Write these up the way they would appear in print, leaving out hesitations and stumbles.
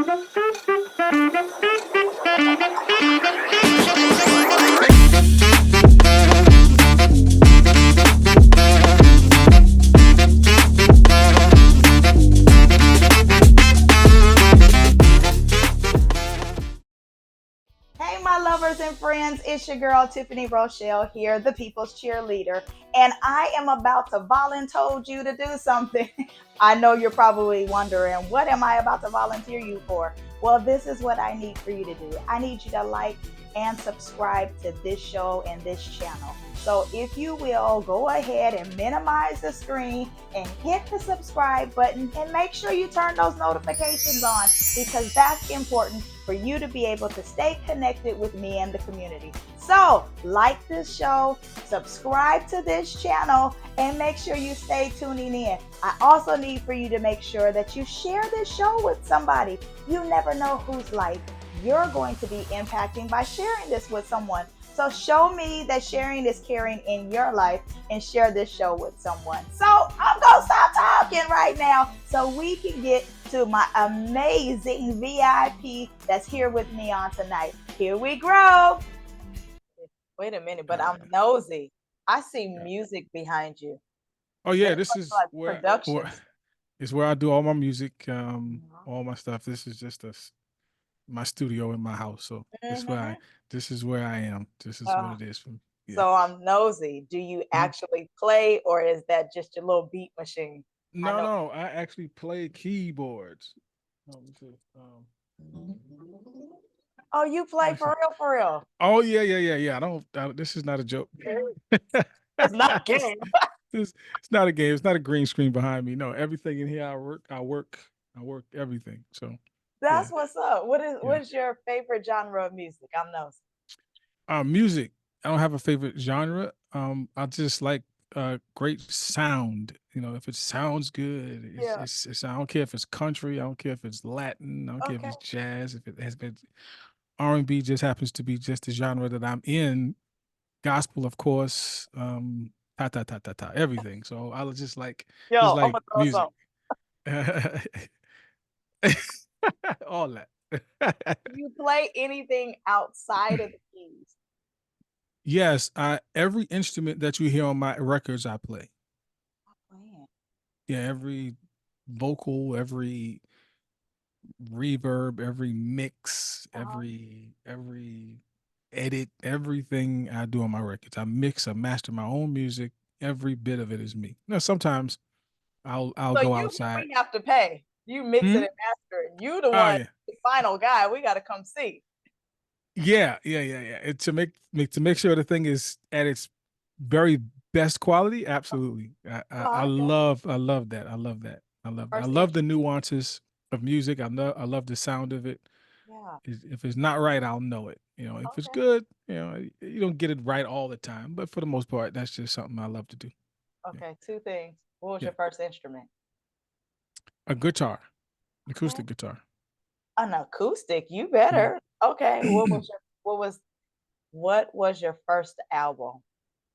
Hey, my lovers and friends, it's your girl Tiffany Rochelle here, the people's cheerleader, and I am about to volunteer you to do something. I know you're probably wondering, what am I about to volunteer you for? Well, this is what I need for you to do. I need you to like and subscribe to this show and this channel. So, if you will, go ahead and minimize the screen and hit the subscribe button and make sure you turn those notifications on because that's important for you to be able to stay connected with me and the community. So, like this show, subscribe to this channel, and make sure you stay tuning in. I also need for you to make sure that you share this show with somebody. You never know whose life you're going to be impacting by sharing this with someone. So show me that sharing is caring in your life and share this show with someone. So I'm going to stop talking right now so we can get to my amazing VIP that's here with me on tonight. Here we go. Wait a minute, but I'm nosy. I see music behind you. Oh yeah, this is Like where production. it's where I do all my music, all my stuff. This is just my studio in my house. So this is where I am. This is what it is for me. Yeah. So I'm nosy. Do you actually play, or is that just your little beat machine? No, I actually play keyboards. Let me see. Oh, you play for real, for real? Oh yeah. This is not a joke. It's not a game. It's not a game. It's not a green screen behind me. No, everything in here I work everything. So that's what's up. What's your favorite genre of music? I'm nosy. Music. I don't have a favorite genre. I just like great sound. You know, if it sounds good, it's I don't care if it's country, I don't care if it's Latin, I don't care if it's jazz, if it has been R&B just happens to be just the genre that I'm in. Gospel, of course, everything. So I was just like music. All that. Do you play anything outside of the keys? Yes, every instrument that you hear on my records, I play. Yeah, every vocal, every reverb, every mix, every edit, everything I do on my records. I mix, I master my own music. Every bit of it is me. Now, sometimes I'll go outside. We have to pay. You mix it and master it. You the one, the final guy. We got to come see. Yeah. And to make sure the thing is at its very best quality. Absolutely. I love that. I love that. I love the nuances of music. I love the sound of it. Yeah. If it's not right, I'll know it. You know, if it's good, you don't get it right all the time, but for the most part, that's just something I love to do. Okay, two things. What was your first instrument? A guitar, acoustic guitar. An acoustic? You better. Okay. What was your first album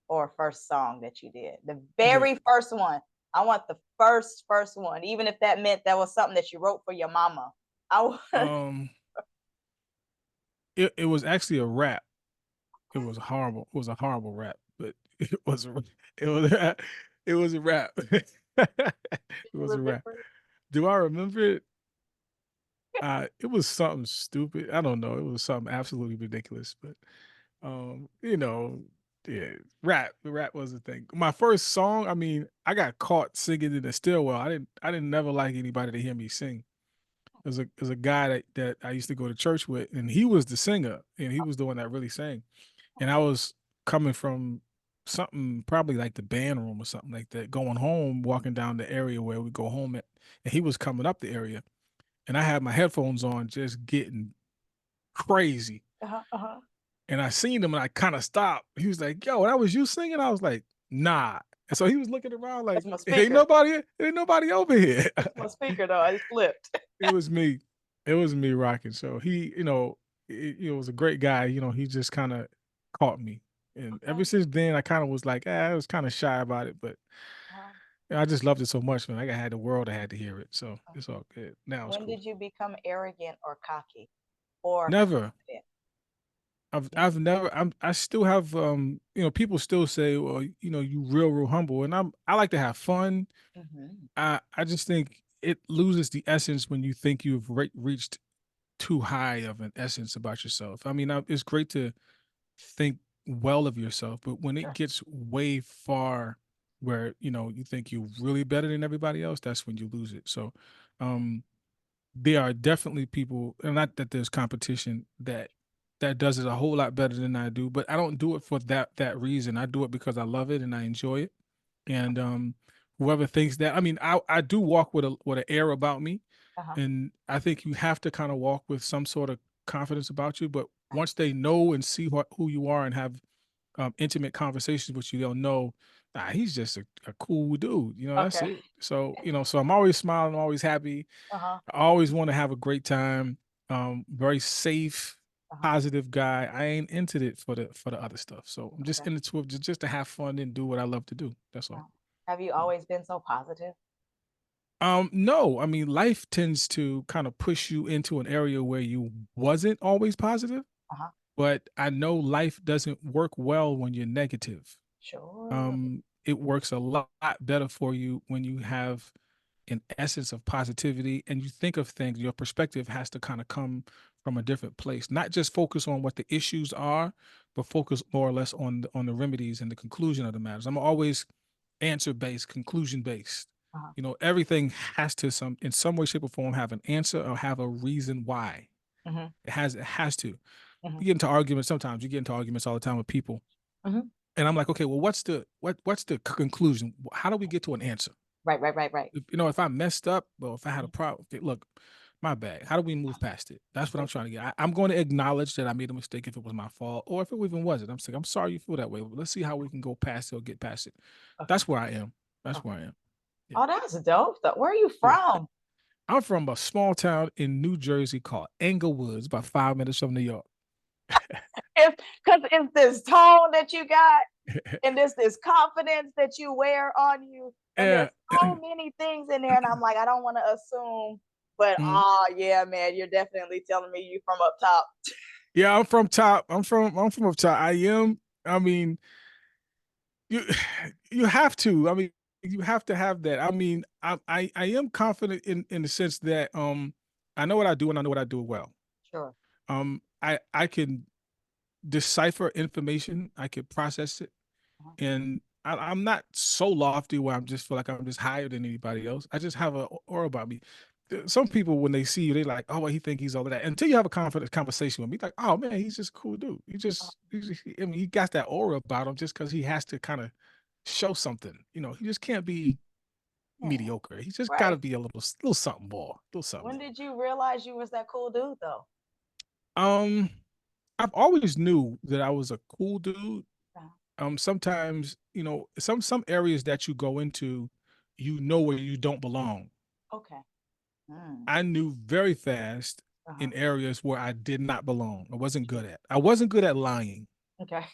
or first song that you did? The very first one. I want the first one, even if that meant that was something that you wrote for your mama. It was actually a rap. It was horrible. It was a horrible rap, but it was a rap. It was a rap. Do I remember it? It was something stupid. I don't know. It was something absolutely ridiculous, but yeah, rap. The rap was the thing. My first song, I mean, I got caught singing in the stairwell. I didn't never like anybody to hear me sing. There's a guy that I used to go to church with, and he was the singer, and he was the one that really sang. And I was coming from something probably like the band room or something like that, going home, walking down the area where we go home at, and he was coming up the area, and I had my headphones on, just getting crazy. And I seen him, and I kind of stopped. He was like, "Yo, that was you singing?" I was like, "Nah." And so he was looking around like, ain't nobody over here. My speaker though, I flipped. It was me rocking. So he, it was a great guy. He just kind of caught me, and ever since then, I kind of was like, I was kind of shy about it, but I just loved it so much, man. I had the world, I had to hear it. So it's all good. Now it's When cool. did you become arrogant or cocky or Never. confident? I've never I still have people still say, well, you real humble. And I like to have fun. Mm-hmm. I just think it loses the essence when you think you've reached too high of an essence about yourself. I mean, it's great to think well of yourself, but when it Sure. gets way far where, you think you're really better than everybody else, that's when you lose it. So, um, there are definitely people, and not that there's competition that does it a whole lot better than I do, but I don't do it for that reason. I do it because I love it and I enjoy it. And whoever thinks that, I mean, I do walk with an air about me, Uh-huh. and I think you have to kind of walk with some sort of confidence about you. But once they know and see who you are and have intimate conversations with you, they'll know, nah, he's just a cool dude. That's Okay. it. So so I'm always smiling, always happy. Uh-huh. I always want to have a great time. Very safe, Uh-huh. positive guy. I ain't into it for the other stuff. So I'm just Okay. in it to just to have fun and do what I love to do. That's all. Have you always been so positive? No, I mean life tends to kind of push you into an area where you wasn't always positive, Uh-huh. but I know life doesn't work well when you're negative. Sure. It works a lot better for you when you have an essence of positivity and you think of things. Your perspective has to kind of come from a different place, not just focus on what the issues are, but focus more or less on the remedies and the conclusion of the matters. I'm always answer based, conclusion based. Uh-huh. Everything has to some in some way, shape, or form have an answer or have a reason why. Mm-hmm. It has to. Mm-hmm. You get into arguments sometimes. You get into arguments all the time with people, Mm-hmm. and I'm like, okay, well, what's the conclusion? How do we get to an answer? Right, right, right, right. If I messed up or if I had a Mhm. problem, okay, look, my bad. How do we move past it? That's what I'm Right. trying to get. I'm going to acknowledge that I made a mistake if it was my fault or if it even wasn't. I'm saying, I'm sorry you feel that way, but let's see how we can go past it or get past it. Okay. That's where I am. That's Okay. where I am. Yeah. Oh, that's dope. Where are you Yeah. from? I'm from a small town in New Jersey called Englewood. It's about 5 minutes from New York. If because it's this tone that you got and this confidence that you wear on you, and there's Yeah. so many things in there, and I'm like, I don't want to assume, but Mm. oh yeah, man, you're definitely telling me you from up top. Yeah, I'm from top. I'm from up top. I am. I mean, you you have to. I mean, you have to have that. I mean, I am confident in the sense that I know what I do and I know what I do well. Sure. I can decipher information. I can process it, Uh-huh. and I'm not so lofty where I'm just feel like I'm just higher than anybody else. I just have a aura about me. Some people when they see you, they like, oh, well, he think he's all of that. Until you have a confident conversation with me, like, oh man, he's just a cool dude. I mean, he got that aura about him just because he has to kind of show something. He just can't be Yeah. mediocre. He just got to Right. be a little something more, little something When more. did you realize you was that cool dude though? Um, I've always knew that I was a cool dude. Uh-huh. Sometimes some areas that you go into, where you don't belong. Okay. Mm. I knew very fast Uh-huh. in areas where I did not belong. I wasn't good at lying. Okay.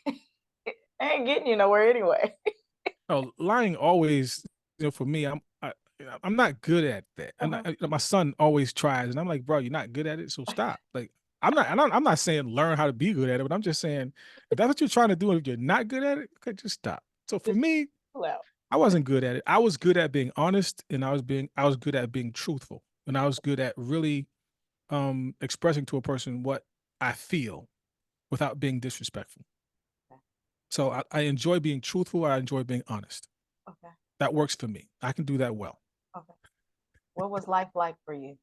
Ain't getting you nowhere anyway. Lying always, for me, I'm not good at that. And Uh-huh. my son always tries, and I'm like, bro, you're not good at it, so stop. Like, I'm not saying learn how to be good at it, but I'm just saying if that's what you're trying to do, and if you're not good at it, okay, just stop. So for Just me, chill out. I wasn't good at it. I was good at being honest, and I was good at being truthful, and I was good at really expressing to a person what I feel without being disrespectful. Okay. So I enjoy being truthful. I enjoy being honest. Okay. That works for me. I can do that well. Okay. What was life like for you?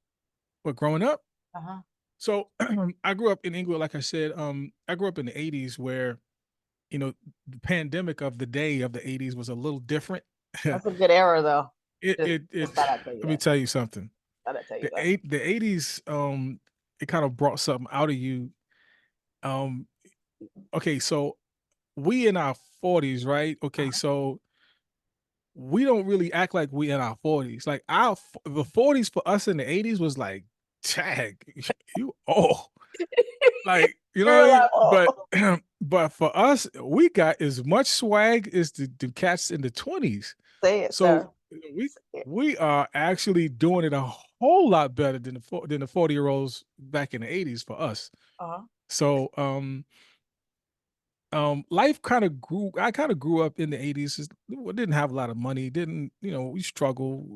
But growing up, Uh-huh. so I grew up in England, like I said. I grew up in the '80s, where the pandemic of the day of the '80s was a little different. it That's a good era though. Just it it. just thought I'd tell you Let me that. tell you something. Thought I'd tell you The that. eight the '80s, it kind of brought something out of you. Um, okay, so we in our 40s, right? Okay, Uh-huh. so we don't really act like we in our 40s. Like the 40s for us in the 80s was like, tag, you old. Like, you know what I You're mean? like, But oh, but for us, we got as much swag as the cats in the 20s. say it, So sir. we we are actually doing it a whole lot better than the 40-year-olds back in the 80s for us. Uh-huh. So life kind of grew. I kind of grew up in the 80s. Didn't have a lot of money. Didn't, we struggle,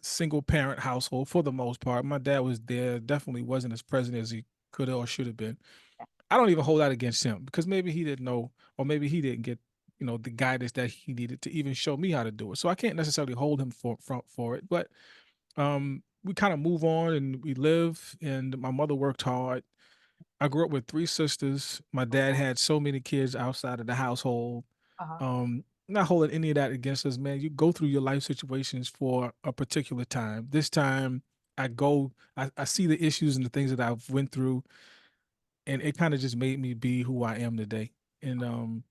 single parent household for the most part. My dad was there, definitely wasn't as present as he could or should have been. I don't even hold that against him because maybe he didn't know, or maybe he didn't get, the guidance that he needed to even show me how to do it. So I can't necessarily hold him for it. But we kind of move on and we live. And my mother worked hard. I grew up with three sisters. My dad Okay. had so many kids outside of the household. Uh-huh. Not holding any of that against us, man. You go through your life situations for a particular time. This time, I see the issues and the things that I've went through, and it kind of just made me be who I am today. And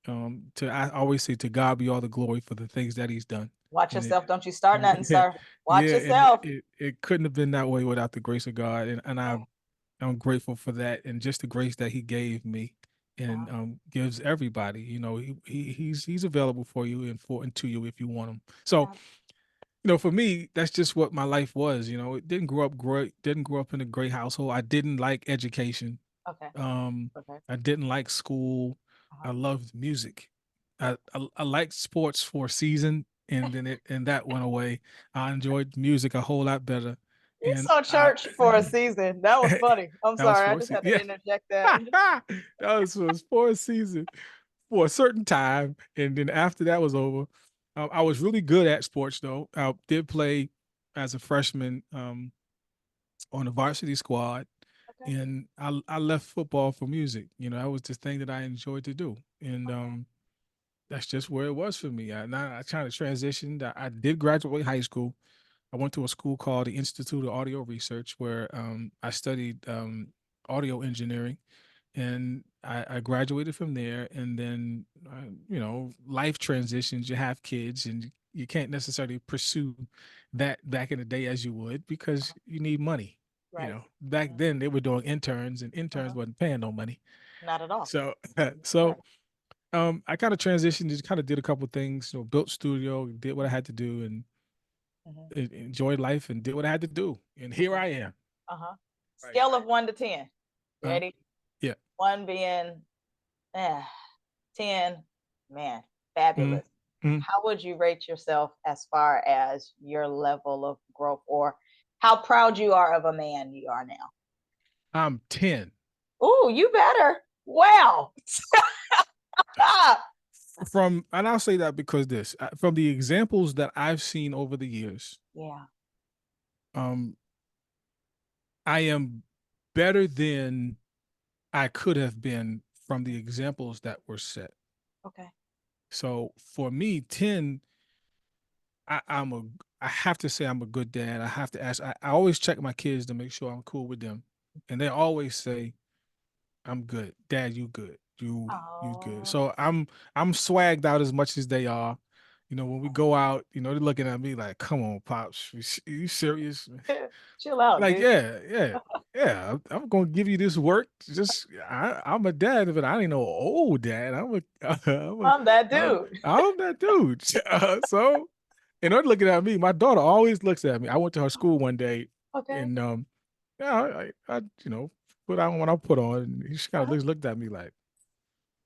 I always say, to God be all the glory for the things that He's done. Watch And it, yourself. Don't you start nothing, yeah, sir. Watch yeah, and yourself. it couldn't have been that way without the grace of God. And Right. I'm grateful for that, and just the grace that He gave me and Uh-huh. gives everybody. He's available for you and to you if you want him. So Yeah. for me, that's just what my life was. It didn't grow up great, didn't grow up in a great household. I didn't like education. Okay. Um, Okay. I didn't like school. I Uh-huh. loved music. I liked sports for a season, and then that went away. I enjoyed music a whole lot better, You and saw I church for a season. That was funny. I'm that was sorry. I for a just season. had to Yeah, interject that. that was for a season for a certain time, and then after that was over, I was really good at sports though. I did play as a freshman on the varsity squad, Okay. and I left football for music. That was the thing that I enjoyed to do, and Okay. that's just where it was for me. Now I kind of transitioned. I did graduate high school. I went to a school called the Institute of Audio Research, where I studied audio engineering, and I graduated from there. And then, life transitions. You have kids, and you can't necessarily pursue that back in the day as you would because Uh-huh. you need money. Right. Back Mhm. then they were doing interns, and interns Uh-huh. wasn't paying no money. Not at all. So, Right. so I kind of transitioned, just kind of did a couple things, built studio, did what I had to do, and Mhm. enjoyed life and did what I had to do. And here Okay. I am. Uh-huh. Right. Scale of 1 to 10. Uh, Ready? yeah. One being eh, 10, man, Mm, fabulous. mm. How would you rate yourself as far as your level of growth, or how proud you are of a man you are now? I'm 10. Ooh, you better. Wow. And I'll say that because from the examples that I've seen over the years, Yeah. um, I am better than I could have been from the examples that were set. Okay. So for me, 10, I, I'm a, I have to say I'm a good dad. I have to ask, I always check my kids to make sure I'm cool with them. And they always say, I'm good. Dad, you good. You good. Oh, So I'm swagged out as much as they are. When we go out, they're looking at me like, "Come on, pops, you serious?" chill out, Like, dude. yeah, yeah, yeah. I'm gonna give you this work. I'm a dad, but I ain't no old dad. I'm that dude. I'm that dude. So, and they're looking at me. My daughter always looks at me. I went to her school one day, Okay. and yeah, I put on what I put on, and she kind of Uh-huh. looked at me like,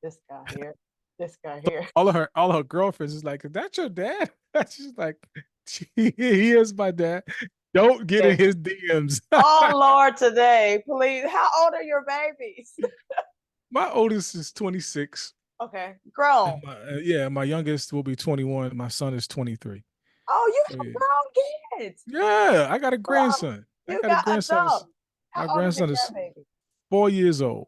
This guy here. This guy here. all her girlfriends is like, "Is that your dad?" She's like, "He is my dad. Don't get in Okay. his DMs." Oh Lord, today, please. How old are your babies? My oldest is 26, Okay, and grown. my youngest will be 21. My son is 23. Oh, you So have yeah, grown kids. yeah. I got a Well, grandson. I you got a got grandson. adult. How My old is your grandson is grandbaby? 4 years old.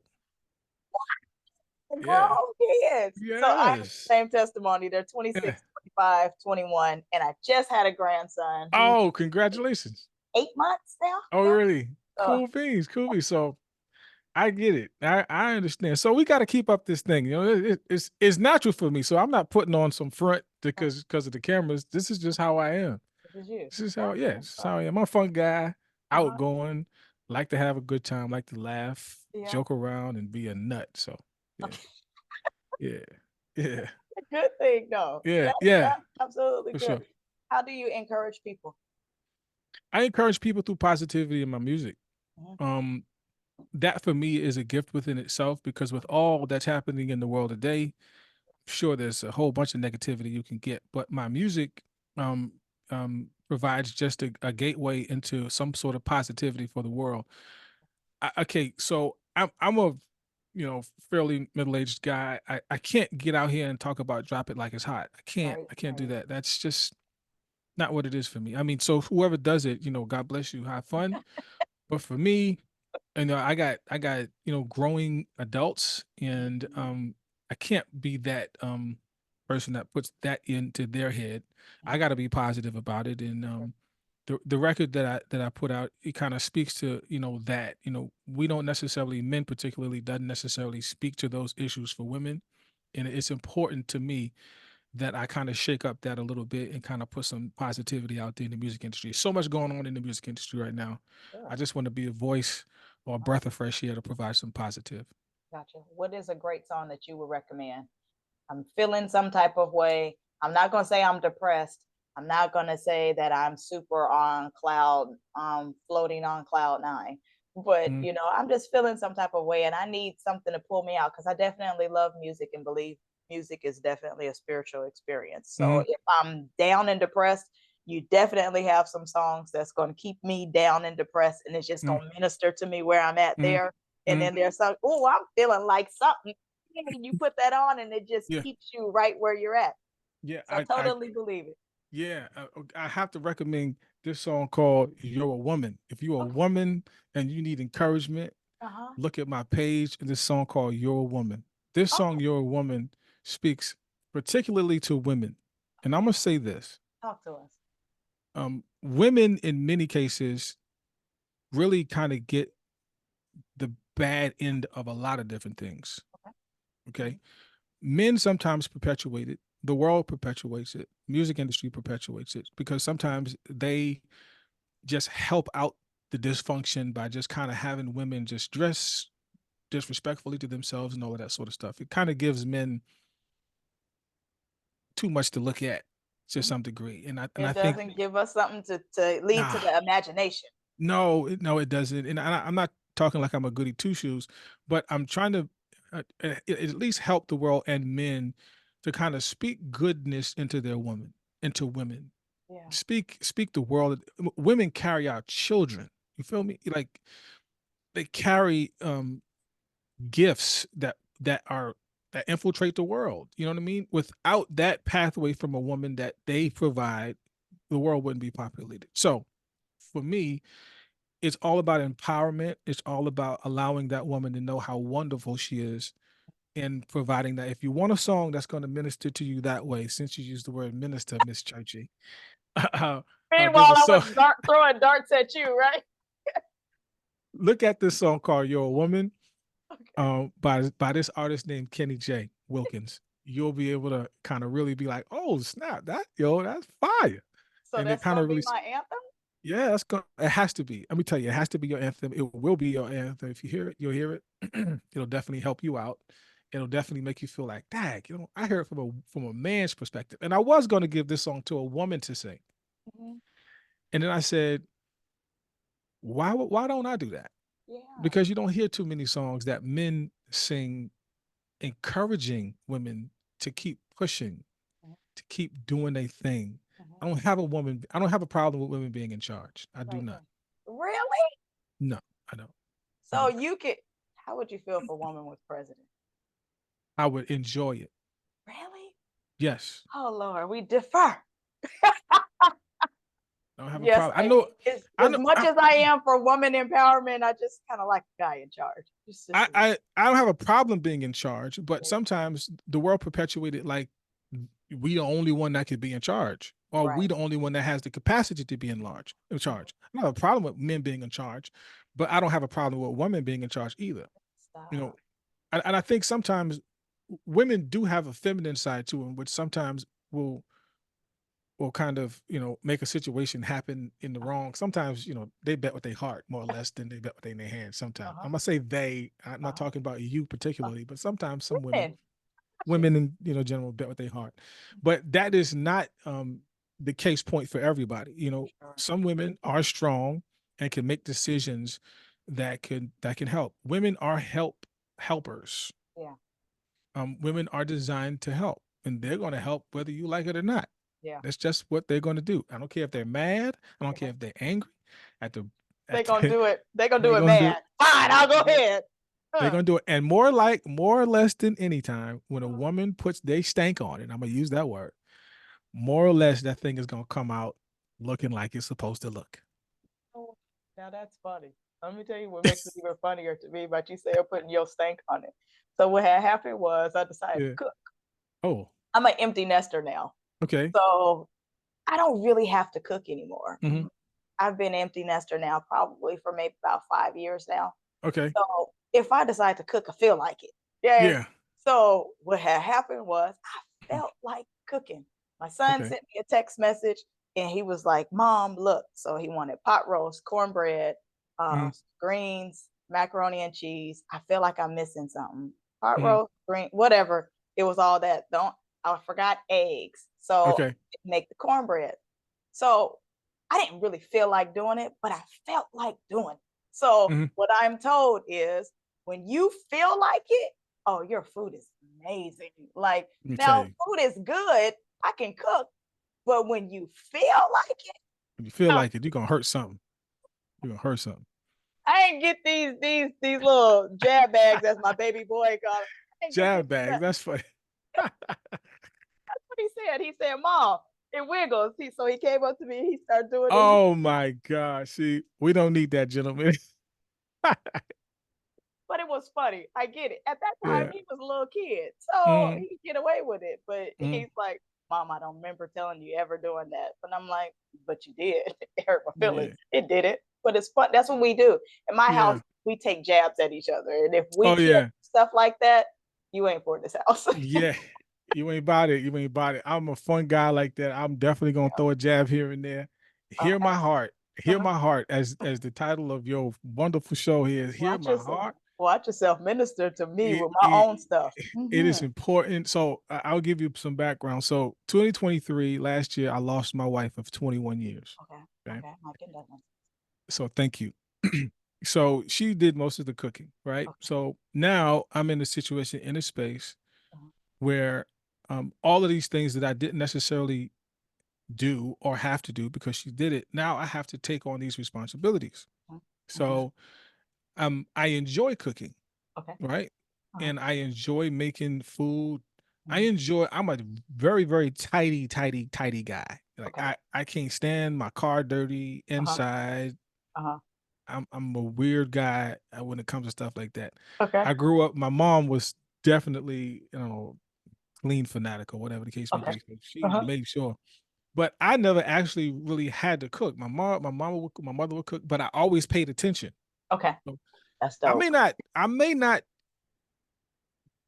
Yeah. Grown kids. So I have the Yes. same testimony. They're Yeah. 26, 25, 21, and I just had a grandson. He's Oh, congratulations. 8 months now. Oh, Yeah. really? So Cool beans. Cool beans. So I get it. I understand. So we got to keep up this thing. It's natural for me. So I'm not putting on some front because of the cameras. This is just how I am. this is you. This is how, That's yeah, what's this is up. how I am. I'm a fun guy, Uh-huh. outgoing, like to have a good time, like to laugh, Yeah. joke around, and be a nut. So yeah, Okay. yeah, yeah, A good thing, though. yeah, That's yeah, absolutely for good. sure. How do you encourage people? I encourage people through positivity in my music. Mhm. Um, that for me is a gift within itself because with all that's happening in the world today, sure there's a whole bunch of negativity you can get, but my music um provides just a gateway into some sort of positivity for the world. Okay, so I'm a fairly middle-aged guy. I can't get out here and talk about drop it like it's hot. Right, I can't do right. that. That's just not what it is for me. I mean, so whoever does it, God bless you, have fun. But for me, I got growing adults, and Mhm, I can't be that person that puts that into their head. I mhm. got to be positive about it, and the record that I put out, it kind of speaks to that we don't necessarily, men particularly, doesn't necessarily speak to those issues for women, and it's important to me that I kind of shake up that a little bit and kind of put some positivity out there in the music industry. So much going on in the music industry right now. I Sure. just want to be a voice or a Uh-huh. breath of fresh air to provide some positive. Gotcha. What is a great song that you would recommend? I'm feeling some type of way. I'm not going to say I'm depressed. I'm not going to say that I'm super on cloud, floating on cloud nine. But, Mm, I'm just feeling some type of way and I need something to pull me out because I definitely love music and believe music is definitely a spiritual experience. So mm, if I'm down and depressed, you definitely have some songs that's going to keep me down and depressed and it's just mm, going to minister to me where I'm at mm, there. And mm. then there's some, oh, I'm feeling like something, and you put that on and it just Yeah, keeps you right where you're at. yeah, So totally believe it. yeah. I have to recommend this song called "You're a Woman." If you're a Okay. woman and you need encouragement, Uh-huh. look at my page and this song called "You're a Woman." This song Oh, "You're a Woman" speaks particularly to women, and I'm gonna say this: talk to us. women in many cases really kind of get the bad end of a lot of different things. Okay. Okay. Mhm. Men sometimes perpetuate it. The world perpetuates it. Music industry perpetuates it because sometimes they just help out the dysfunction by just kind of having women just dress disrespectfully to themselves and all of that sort of stuff. It kind of gives men too much to look at to Mhm. some degree. And I It think doesn't give us something to lead to nah, the imagination. no, it doesn't. And I'm not talking like I'm a goody two shoes, but I'm trying to at least help the world and men to kind of speak goodness into their women, into women. Yeah. Speak the world. Women carry our children. You feel me? Like they carry gifts that infiltrate the world. You know what I mean? Without that pathway from a woman that they provide, the world wouldn't be populated. So for me, it's all about empowerment. It's all about allowing that woman to know how wonderful she is and providing that. If you want a song that's going to minister to you that way, since you used the word minister, Miss Churchy, there's Meanwhile, a I song. was throwing darts at you, right? Look at this song called "You're a Woman" Okay. by this artist named Kenny J. Wilkins. You'll be able to kind of really be like, "Oh snap, that's fire," So and it that's kind gonna of be really, my anthem. yeah, that's going. It has to be. Let me tell you, it has to be your anthem. It will be your anthem. If you hear it, you'll hear it. It'll definitely help you out. It'll definitely make you feel like, "Dag, I hear it from a man's perspective." And I was going to give this song to a woman to sing, Mhm. and then I said, why don't I do that? Yeah. Because you don't hear too many songs that men sing encouraging women to keep pushing, Mhm. to keep doing their thing. Mhm. I don't have a problem with women being in charge. I do Right, not. right. Really? No, I don't. I So don't. you could. How would you feel if a woman was president? I would enjoy it. Really? Yes. Oh Lord, we differ. I don't have a Yes, problem. I know I as know much as I am for woman empowerment, I just kind of like a guy in charge. It's just I don't have a problem being in charge, but sometimes the world perpetuated like we the only one that could be in charge, or we right. the only one that has the capacity to be in charge. I don't have a problem with men being in charge, but I don't have a problem with women being in charge either. You know, Stop. and I think sometimes women do have a feminine side to them, which sometimes will kind of make a situation happen in the wrong. Sometimes they bet with their heart more or less than they bet with their hands. Sometimes Uh-huh. I'm gonna say they. I'm not Uh-huh. talking about you Uh, particularly, but sometimes some women. women in general bet with their heart. But that is not the case point for everybody. Sure. Some women are strong and can make decisions that can help. Women are helpers. Yeah. Women are designed to help, and they're going to help whether you like it or not. Yeah. That's just what they're going to do. I don't care if they're mad. I don't care Yeah. if they're angry. At the They at gonna the, do it. They gonna do they're it going to do mad. it. Fine, I'll go ahead. They're Huh. going to do it, and more or less than any time, when a woman puts they stank on it, I'm gonna use that word. More or less, that thing is going to come out looking like it's supposed to look. Oh, now that's funny. Let me tell you what makes it even funnier to me about you saying putting your stank on it. So what had happened was I decided to Yeah. cook. Oh. I'm an empty nester now. Okay. So I don't really have to cook anymore. Mm-hmm. I've been empty nester now probably for maybe about 5 years now. Okay. So if I decide to cook, I feel like it. Yeah. Yeah. So what had happened was I felt like cooking. My son Okay. sent me a text message and he was like, Mom, look. So he wanted pot roast, cornbread, Mm-hmm. greens, macaroni and cheese. I feel like I'm missing something. Pot Mm-hmm. roast, green, whatever. It was all that. Don't I forgot eggs. So Okay. make the cornbread. So I didn't really feel like doing it, but I felt like doing it. So Mm-hmm. what I'm told is when you feel like it, oh, your food is amazing. Like Let me tell now you. food is good. I can cook, but when you feel like it, If you feel oh, like it, you're gonna hurt something. You're gonna hurt something. I ain't get these little jab bags as my baby boy called. I ain't get this Jab bags. stuff. That's funny. That's what he said. He said, Mom, it wiggles. So he came up to me, he started doing it. Oh my gosh. See, we don't need that, gentlemen. But it was funny. I get it. At that time, Yeah. he was a little kid, so Mm, he could get away with it. But mm, he's like, Mom, I don't remember telling you ever doing that. But I'm like, but you did. It hurt my feelings. yeah. It did it. But it's fun. That's what we do. In my house, Yeah. we take jabs at each other. And if we Oh can't yeah. do stuff like that, you ain't for this house. Yeah. You ain't about it. You ain't about it. I'm a fun guy like that. I'm definitely gonna throw a jab here and there. Hear my Okay. heart. Hear Uh-huh. my heart, as the title of your wonderful show here is. Hear Watch my yourself. heart. Watch yourself minister to me it, with my it, own stuff. it Mm-hmm. is important. So I'll give you some background. So 2023, last year, I lost my wife of 21 years. Okay. Okay. Okay. My goodness. So thank you. So she did most of the cooking, right? Okay. So now I'm in a situation, in a space Uh-huh. where all of these things that I didn't necessarily do or have to do because she did it, now I have to take on these responsibilities. Uh-huh. So I enjoy cooking, Okay. right? Uh-huh. And I enjoy making food. Mhm. I'm a very, very tidy guy. Like Okay. I can't stand my car dirty Uh-huh. inside. Uh-huh. I'm a weird guy when it comes to stuff like that. Okay. I grew up, my mom was definitely, clean fanatic or whatever the case may Okay. be. So she Uh-huh. made sure. But I never actually really had to cook. My mother would cook, but I always paid attention. Okay. So That's I dope. may not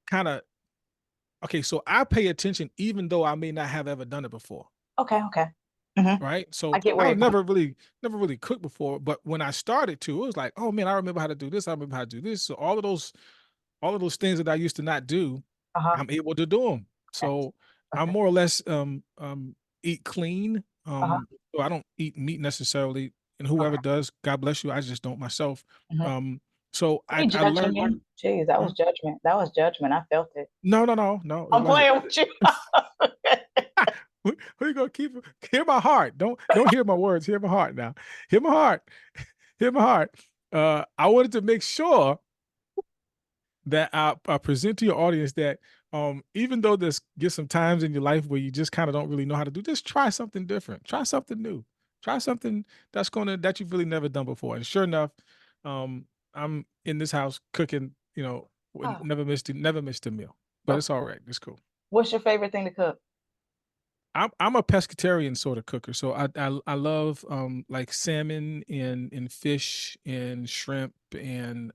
kind of okay, so I pay attention even though I may not have ever done it before. Okay. Okay. Mm-hmm. Right. I So get where I you're coming. never really cooked before. But when I started to, it was like, oh man, I remember how to do this. I remember how to do this. So all of those things that I used to not do, Uh-huh. I'm able to do them. Okay. So I Okay. more or less eat clean. Uh-huh. So I don't eat meat necessarily. And Okay. whoever does, God bless you. I just don't myself. Mm-hmm. Um, so I ain't I judging learned. you. Jeez, that Huh? was judgment. That was judgment. I felt it. No, it I'm wasn't. playing with you. Who you gonna keep? Hear my heart. Don't hear my words. Hear my heart now. Hear my heart. Hear my heart. I wanted to make sure that I present to your audience that even though there's get some times in your life where you just kind of don't really know how to do, just try something different. Try something new. Try something that you've really never done before. And sure enough, I'm in this house cooking. Oh, Never missed a meal. But okay. it's all right. It's cool. What's your favorite thing to cook? I'm a pescatarian sort of cooker, so I love like salmon and fish and shrimp and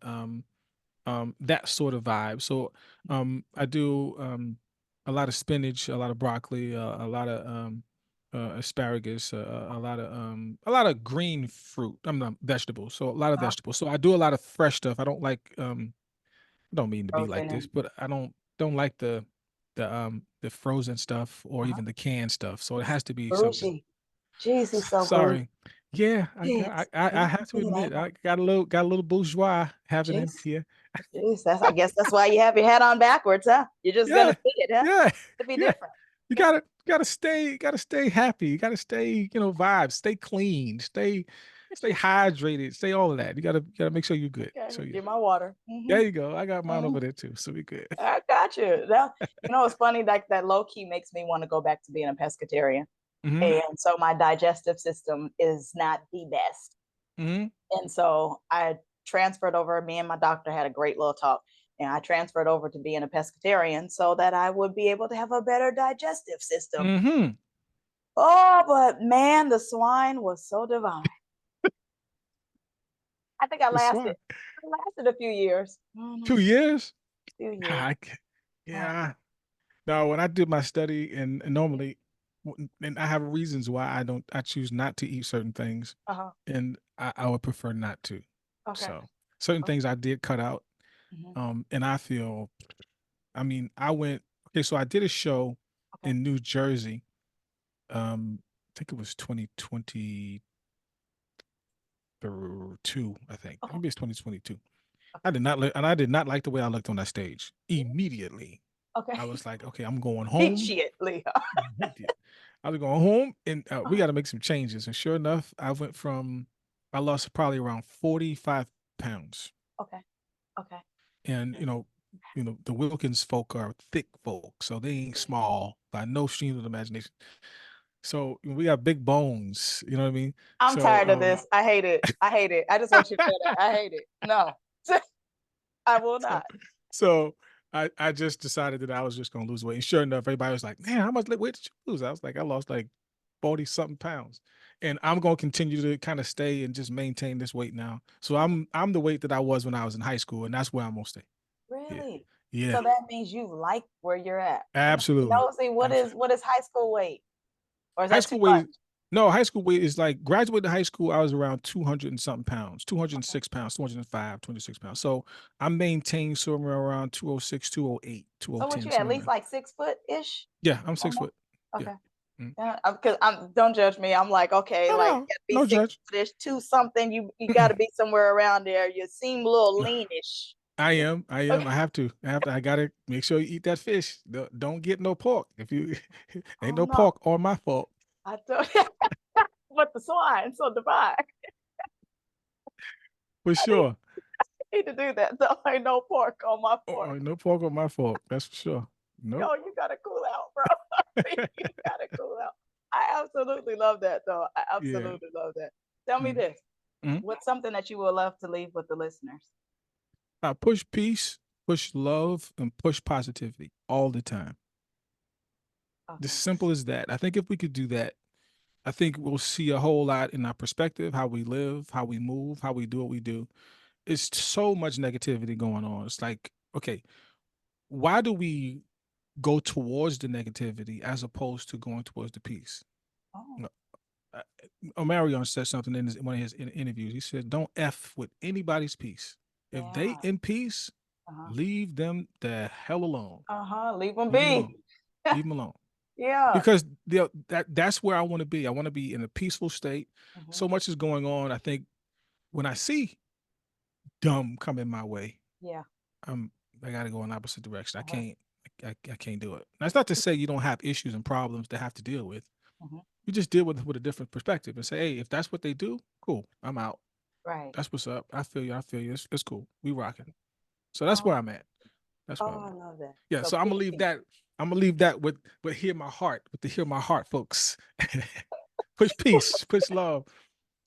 that sort of vibe. So I do a lot of spinach, a lot of broccoli, a lot of asparagus, a lot of green fruit. I'm not vegetables, so a lot of Uh-huh. vegetables. So I do a lot of fresh stuff. I don't like I don't mean to be like Protein this, and but I don't like the the frozen stuff or Uh-huh. even the canned stuff. So it He's has to be something. bougie. Jeez, he's so bougie. Sorry. Yeah, Jeez. I You have to can say that admit now. I got a little bourgeois happening Jeez. here. Jeez. I guess that's why you have your hat on backwards, huh? You're just gonna Yeah, see it, huh? yeah, To be yeah. different. You Okay. gotta stay happy. You gotta stay, vibes, stay clean, stay hydrated, stay all of that. You gotta make sure you're good. Okay. So yeah. Get my water. There you go. I got mine Mhm. over there too. So we good. I got you. Now, it's funny, like that low key makes me want to go back to being a pescatarian. Mm-hmm. And so my digestive system is not the best. Mm-hmm. And so I transferred over. Me and my doctor had a great little talk. And I transferred over to being a pescatarian so that I would be able to have a better digestive system. Mm-hmm. Oh, but man, the swine was so divine. I think I That's lasted. why. I lasted a few years. Mm-hmm. 2 years? Few years. God, yeah. No, when I did my study, and normally, and I have reasons why I choose not to eat certain things, Uh-huh. and I would prefer not to. Okay. So certain Okay. things I did cut out. Mm-hmm. And I feel, I mean, okay, so I did a show Okay. in New Jersey. I think it was 2022, I think. Okay. Maybe it's 2022. Okay. I did not like the way I looked on that stage. Immediately, Okay. I was like, okay, I'm going home. Immediately. Immediate. I was going home, and we Uh-huh. got to make some changes. And sure enough, I lost probably around 45 pounds. Okay. Okay. And the Wilkins folk are thick folk, so they ain't small by no stream of the imagination. So we got big bones, you know what I mean? I'm So tired of this. I hate it. I hate it. I just want you to know that. I hate it. No, I will so, not. so I just decided that I was just gonna lose weight. And sure enough, everybody was like, "Man, how much weight did you lose?" I was like, "I lost like 40 something pounds." And I'm gonna continue to kind of stay and just maintain this weight now. So I'm the weight that I was when I was in high school, and that's where I'm gonna stay. Yeah. Really? Yeah. So that means you like where you're at. I'm Absolutely. nosy. What is Absolutely. what is high school weight? Or is High that too school weight much? is no, high school weight is like graduated high school, I was around 200 and something pounds, Okay. 206 pounds, 205, 26 pounds. So I maintained somewhere around 206, 208, So what 210, you at somewhere least around. like 6 foot ish? Yeah, I'm 6 foot. Almost. Yeah. Okay. Mm. Yeah, because I'm. Don't judge me. I'm like, okay, No, like no, you gotta be no six judge. foot ish, two something. You got to be somewhere around there. You seem a little No, leanish. I am. I Okay. am. I have to. I gotta make sure you eat that fish. Don't get no pork. If you ain't Oh no no, pork or my fault. I don't. But the swine so divine. For I need, sure. need to do that. So ain't no pork on my fork. No pork or my fault. That's for sure. Nope. Yo, you gotta cool out, bro. You gotta cool out. I absolutely love that, though. I Yeah. absolutely love that. Tell me Mm. this: Mhm. what's something that you would love to leave with the listeners? I push peace, push love, and push positivity all the time. Just Okay. simple as that. I think if we could do that, I think we'll see a whole lot in our perspective, how we live, how we move, how we do what we do. It's so much negativity going on. It's like, okay, why do we go towards the negativity as opposed to going towards the peace? Oh, You know, uh, Omarion said something in one of his interviews. He said, "Don't f with anybody's peace. If they yeah. in peace, Uh-huh. leave them the hell alone. Uh-huh. Leave them Leave them alone. be. Leave them alone." Yeah. Because that's where I want to be. I want to be in a peaceful state. Hmm. So much is going on. I think when I see dumb coming my way, Yeah. I'm I got to go in opposite direction. Uh-huh. I can't do it. That's not to say you don't have issues and problems to have to deal with. Hmm. You just deal with a different perspective and say, hey, if that's what they do, cool. I'm out. Right. That's what's up. I feel you. I feel you. It's cool. We rocking. So that's Oh, where I'm at. That's where oh, I'm I at. love that. Yeah. So So I'm gonna push leave me. that. I'm gonna leave that with hear my heart, with the hear my heart, folks. Push peace, push love,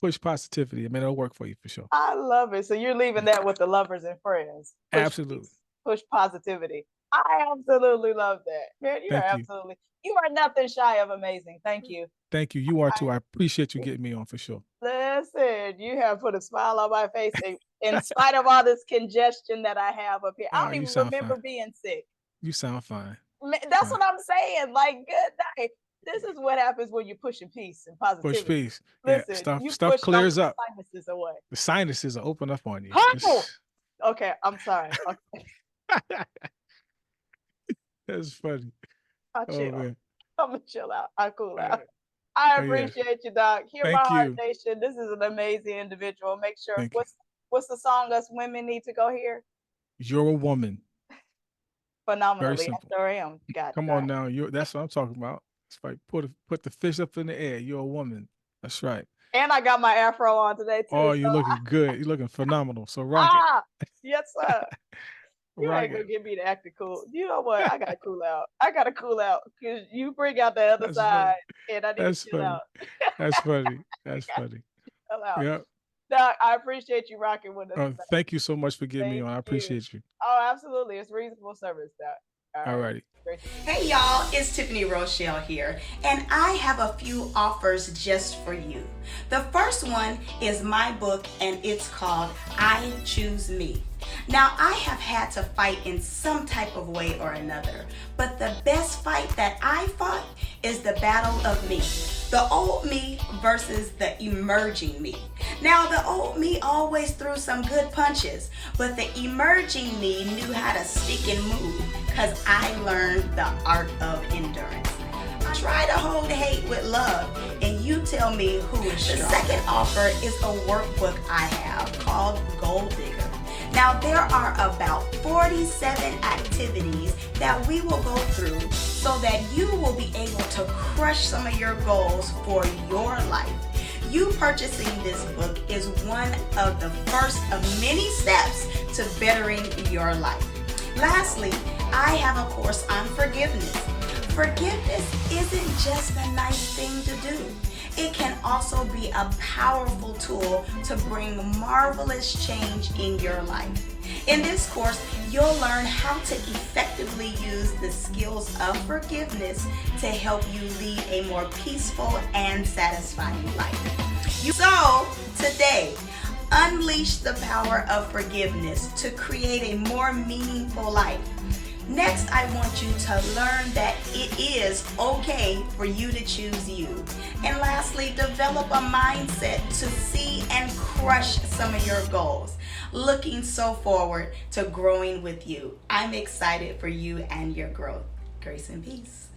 push positivity. I mean, it'll work for you for sure. I love it. So you're leaving Yeah. that with the lovers and friends. Push Absolutely. peace, push positivity. I absolutely love that. Man, you are Thank you. absolutely, you are nothing shy of amazing. Thank you. Thank you. You are too. I I appreciate you getting me on for sure. listen, you have put a smile on my face in spite of all this congestion that I have up here. I Oh, don't you even sound fine. remember being sick. You sound fine. Man, that's Fine. what I'm saying. Like, good night. This is what happens when you're pushing peace and Push positivity. peace. Yeah. Listen, you Stuff push those clears up. sinuses away. The sinuses are open up on you. Oh! Just Okay, I'm sorry. Okay. That's funny. I Oh chill. man. I'm gonna chill out. I cool Uh, out. I yeah. appreciate you, Doc. Hear my Thank heart you. nation. This is an amazing individual. Make sure Thank you. what's the song us women need to go hear? You're a woman. Very Phenomenally. I simple. sure am. God Come darn. on now. You that's what I'm talking about. It's like put the fish up in the air. You're a woman. That's right. And I got my afro on today too. Oh, So you're looking good. You're looking phenomenal. So rock it. ah, yes, sir. You Rock ain't it. gonna get me to acting cool. You know what? I gotta cool out. I gotta cool out because you bring out the other That's funny. side, and I need to That's chill funny. out. That's funny. I That's got funny. to chill out. Yep. Doc, I appreciate you rocking with us today. Thank you so much for getting me Thank on. I you. appreciate you. Oh, absolutely. It's reasonable service, Doc. All All right. righty. Great to see you. Hey y'all, it's Tiffany Rochelle here, and I have a few offers just for you. The first one is my book, and it's called I Choose Me. Now, I have had to fight in some type of way or another, but the best fight that I fought is the battle of me. The old me versus the emerging me. Now, the old me always threw some good punches, but the emerging me knew how to stick and move because I learned the art of endurance. Try to hold hate with love, and you tell me who is strong. The second offer is a workbook I have called Gold Digger. Now, there are about 47 activities that we will go through so that you will be able to crush some of your goals for your life. You purchasing this book is one of the first of many steps to bettering your life. Lastly, I have a course on forgiveness. Forgiveness isn't just a nice thing to do. It can also be a powerful tool to bring marvelous change in your life. In this course, you'll learn how to effectively use the skills of forgiveness to help you lead a more peaceful and satisfying life. So, today, unleash the power of forgiveness to create a more meaningful life. Next, I want you to learn that it is okay for you to choose you. And lastly, develop a mindset to see and crush some of your goals. Looking so forward to growing with you. I'm excited for you and your growth. Grace and peace.